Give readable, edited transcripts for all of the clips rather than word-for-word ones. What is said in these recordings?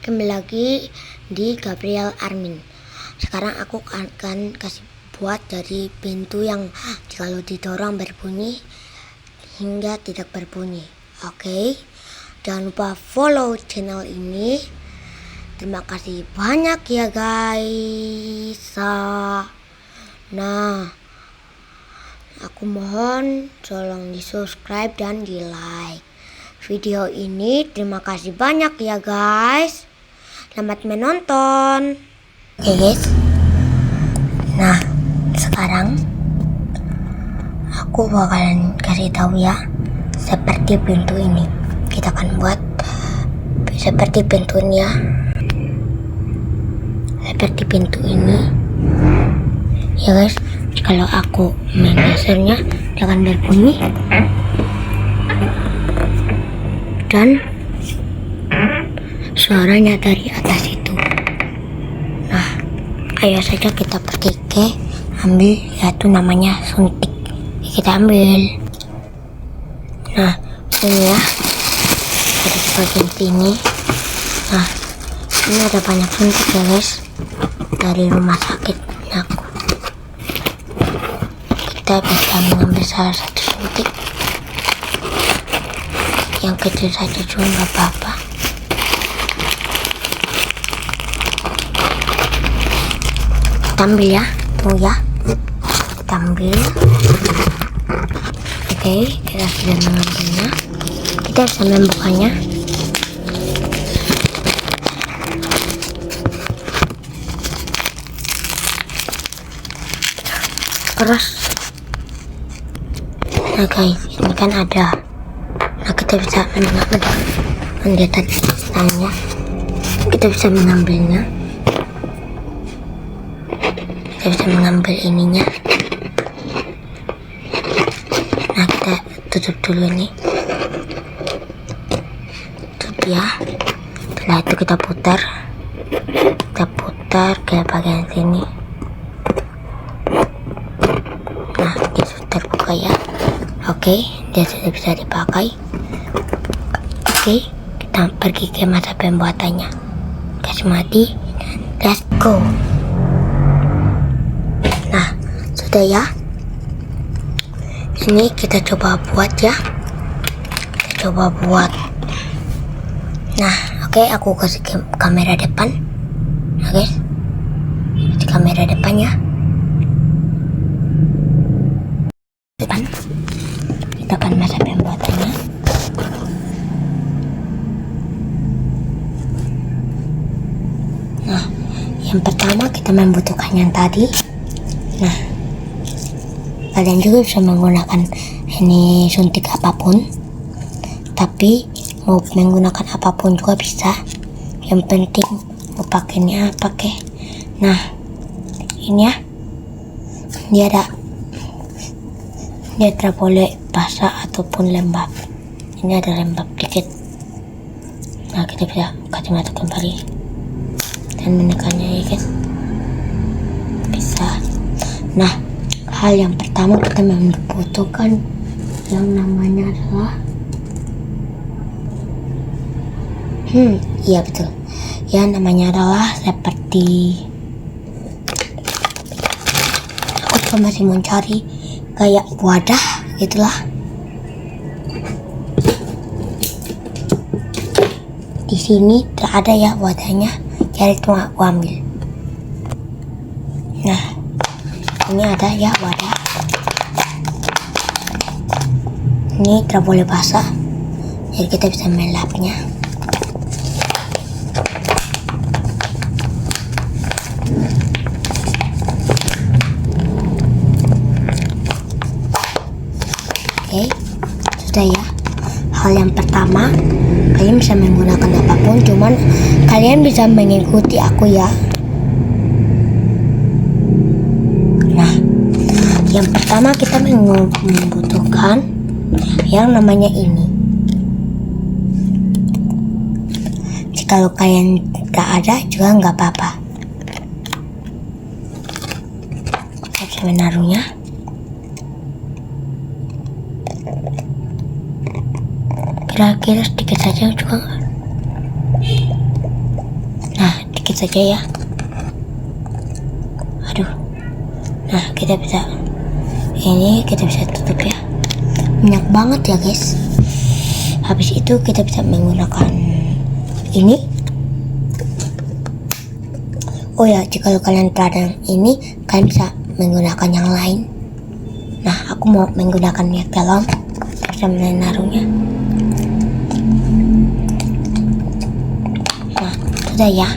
Kembali lagi di Gabriel Armin. Sekarang aku akan kasih buat dari pintu yang kalau didorong berbunyi hingga tidak berbunyi. Oke, jangan lupa follow channel ini. Terima kasih banyak ya guys. Nah, aku mohon tolong di subscribe dan di like video ini. Terima kasih banyak ya guys. Selamat menonton. Oke guys. Nah, sekarang aku bakalan kasih tahu ya seperti pintu ini. Kita akan buat seperti pintunya. Seperti pintu ini. Ya guys, kalau aku menggesernya dia akan berbunyi. Dan suaranya dari atas itu. Nah, ayo saja kita pergi ke ambil, yaitu namanya suntik. Kita ambil. Nah, ini ya, ada di bagian sini. Nah, ini ada banyak suntik ya guys, dari rumah sakit aku. Kita bisa mengambil salah satu suntik. Yang kecil saja juga nggak apa-apa. Kita ambil ya, tuh ya, kita ambil. Oke, kita sudah mengambilnya. Kita bisa membukanya. Terus, nah guys, ini kan ada. Nah, kita bisa mendeteksinya. Kita bisa mengambilnya. Kita bisa mengambil ininya. Nah, kita tutup dulu ini. Tutup ya. Setelah itu kita putar. Kita putar ke bagian sini. Nah, kita sudah buka ya. Oke, dia sudah bisa dipakai. Oke, kita pergi ke masa pembuatannya. Kasih mati. Let's go. Nah, sudah ya. Ini kita coba buat ya. Kita coba buat. Nah, oke, aku kasih ke kamera depan. Oke, di kamera depan ya. Depan. Kita akan masa pembuatannya. Nah, yang pertama kita membutuhkan yang tadi. Nah, kalian juga bisa menggunakan ini suntik apapun, tapi mau menggunakan apapun juga bisa. Yang penting mau pakainya pakai. Nah, ini ya, dia tidak boleh basah ataupun lembab. Ini ada lembab dikit. Nah, kita bisa kasih mata kembali dan menekannya ya guys. Bisa. Nah, hal yang pertama kita membutuhkan yang namanya adalah iya betul. Yang namanya adalah seperti, aku juga masih mencari kayak wadah gitulah. Di sini tidak ada ya wadahnya, jadi itu aku ambil. Nah, ini ada ya wadah. Ini tidak boleh basah, jadi kita bisa melapnya. Oke, sudah ya. Hal yang pertama, kalian bisa menggunakan apapun, cuman kalian bisa mengikuti aku ya. Nah, yang pertama kita membutuhkan yang namanya ini. Jika kalian tidak ada juga nggak apa-apa. Kita bisa menaruhnya. Kira-kira sedikit saja juga. saja ya. Aduh. Nah, kita bisa tutup ya. Minyak banget ya guys. Habis itu kita bisa menggunakan ini. Oh ya, jika kalian tak ada yang ini, kalian bisa menggunakan yang lain. Nah, aku mau menggunakan minyak galon. Bisa menaruhnya. Nah, sudah ya.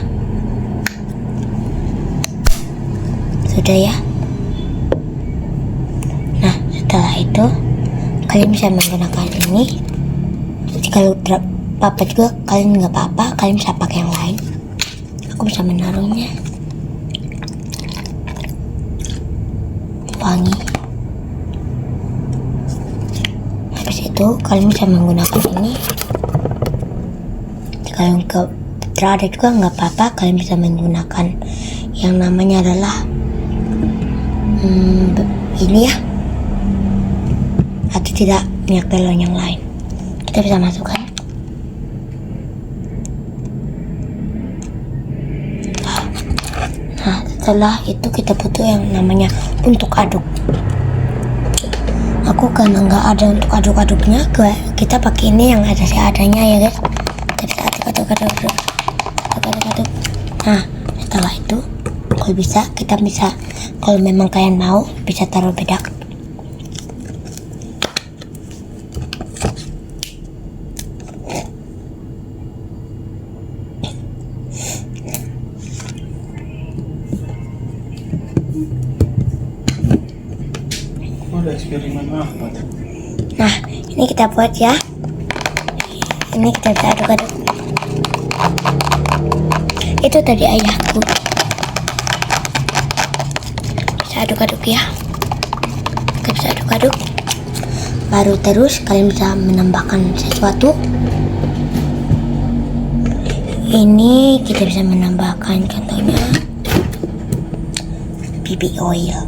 Nah, setelah itu kalian bisa menggunakan ini. Jika tidak apa-apa juga, kalian nggak apa-apa, kalian bisa pakai yang lain. Aku bisa menaruhnya. Wangi. Habis itu kalian bisa menggunakan ini. Jika kalian tidak ada juga nggak apa-apa, kalian bisa menggunakan yang namanya adalah ini ya, atau tidak minyak galon yang lain. Kita bisa masukkan. Nah, setelah itu kita butuh yang namanya untuk aduk. Aku karena nggak ada untuk aduk-aduknya, kita pakai ini yang ada seadanya ya guys. Kita aduk. Nah, setelah itu kita bisa kalau memang kalian mau bisa taruh bedak. Eksperimen apa tuh? Nah, ini kita buat ya. Ini kita bisa aduk-aduk. Itu tadi ayahku. Bisa aduk-aduk ya. Kita bisa aduk-aduk. Baru terus kalian bisa menambahkan sesuatu. Ini kita bisa menambahkan contohnya BB oil.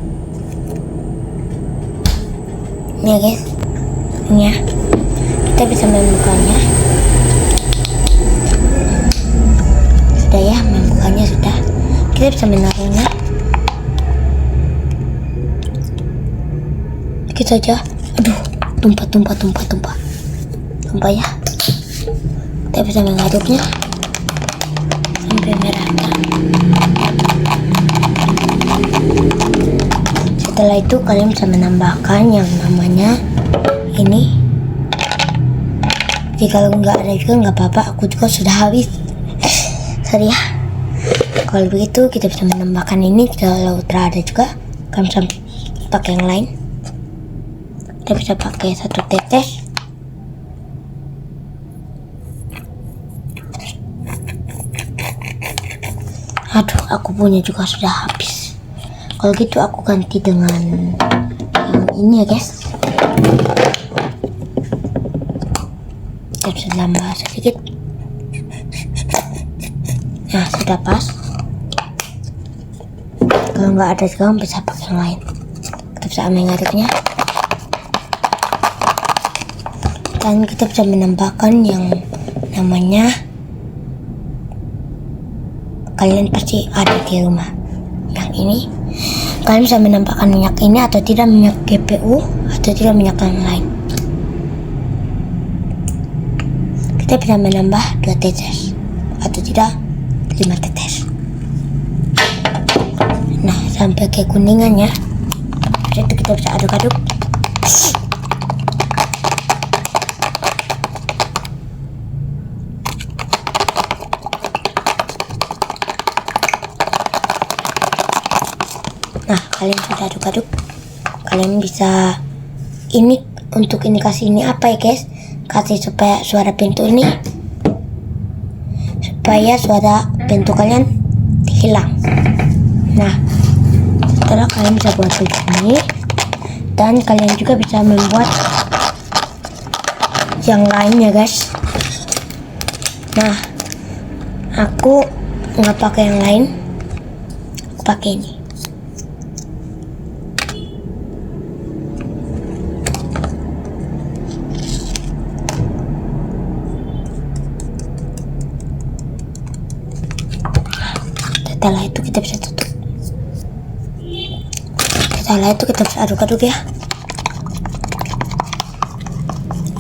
Ini ya guys, ini ya, kita bisa membukanya. Sudah ya, membukanya sudah. Kita bisa menaruhnya. Dikit saja. Aduh, tumpah ya. Kita bisa mengaduknya sampai merata. Setelah itu kalian bisa menambahkan yang namanya ini. Jika nggak ada juga nggak apa-apa, aku juga sudah habis. Sorry ya. Kalau begitu kita bisa menambahkan ini. Kalau tidak ada juga kalian bisa pakai yang lain. Kita bisa pakai 1 tetes. Aduh, aku punya juga sudah habis. Kalau gitu aku ganti dengan yang ini ya guys. Kita bisa tambah sedikit. Nah, sudah pas. Kalau nggak ada juga bisa pakai yang lain. Kita bisa mengaduknya. Dan kita bisa menambahkan yang namanya, kalian pasti ada di rumah, yang ini. Kalian bisa menambahkan minyak ini atau tidak, minyak GPU atau tidak minyak yang lain. Kita bisa menambah 2 tetes atau tidak 5 tetes. Nah, sampai kekuningannya. Itu kita bisa aduk-aduk. Nah, kalian sudah aduk-aduk. Kalian bisa ini, untuk ini kasih ini apa ya guys, kasih supaya suara pintu ini, supaya suara pintu kalian hilang. Nah, setelah kalian bisa buat begini, dan kalian juga bisa membuat yang lainnya guys. Nah, aku nggak pakai yang lain, aku pakai ini. Setelah itu kita bisa tutup. Setelah itu kita bisa aduk-aduk ya.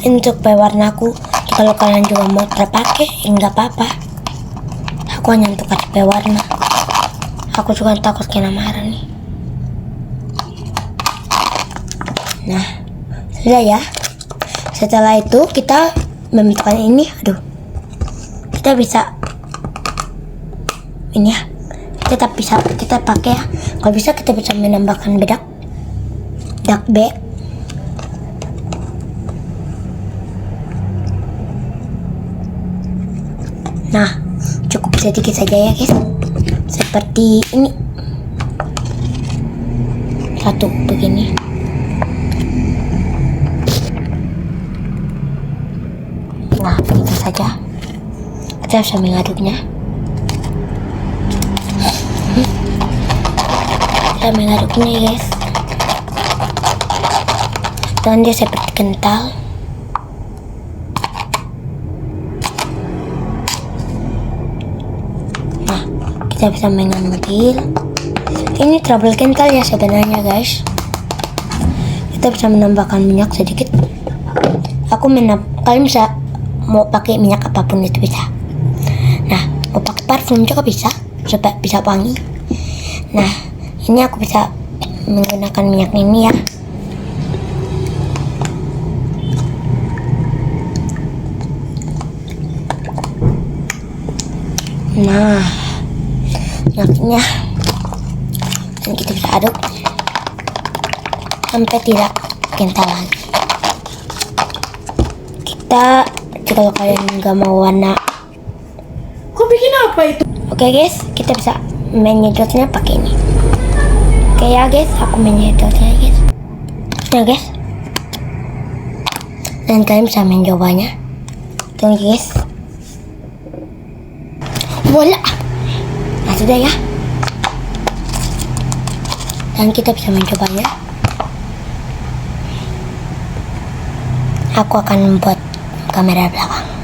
Untuk pewarnaku, kalau kalian juga mau terpakai, enggak apa-apa. Aku hanya untuk kasih pewarna. Aku juga takut kena marah nih. Nah, sudah ya. Setelah itu kita membentukkan ini. Aduh, kita bisa ini ya. Kita pakai ya. Kalau bisa kita bisa menambahkan bedak B. Nah, cukup sedikit saja ya guys. Seperti ini. Satu begini. Nah, begitu saja. Kita bisa mengaduknya. Kita mengaduknya guys. Dan dia seperti kental. Nah, kita bisa mengambil. Ini trouble kental ya sebenarnya guys. Kita bisa menambahkan minyak sedikit. Kalian bisa mau pakai minyak apapun itu bisa. Nah, mau pakai parfum juga bisa supaya bisa wangi. Nah, ini aku bisa menggunakan minyak ini ya. Nah, minyaknya, dan kita bisa aduk sampai tidak kental lagi. Kalau kalian nggak mau warna, Kau bikin apa itu? oke guys, kita bisa menyedotnya pakai ini. Oke ya guys, aku menyedotnya guys. Nah guys, dan kalian bisa mencobanya. Tunggu guys. Voila. Nah sudah ya. Dan kita bisa mencobanya. Aku akan membuat kamera belakang.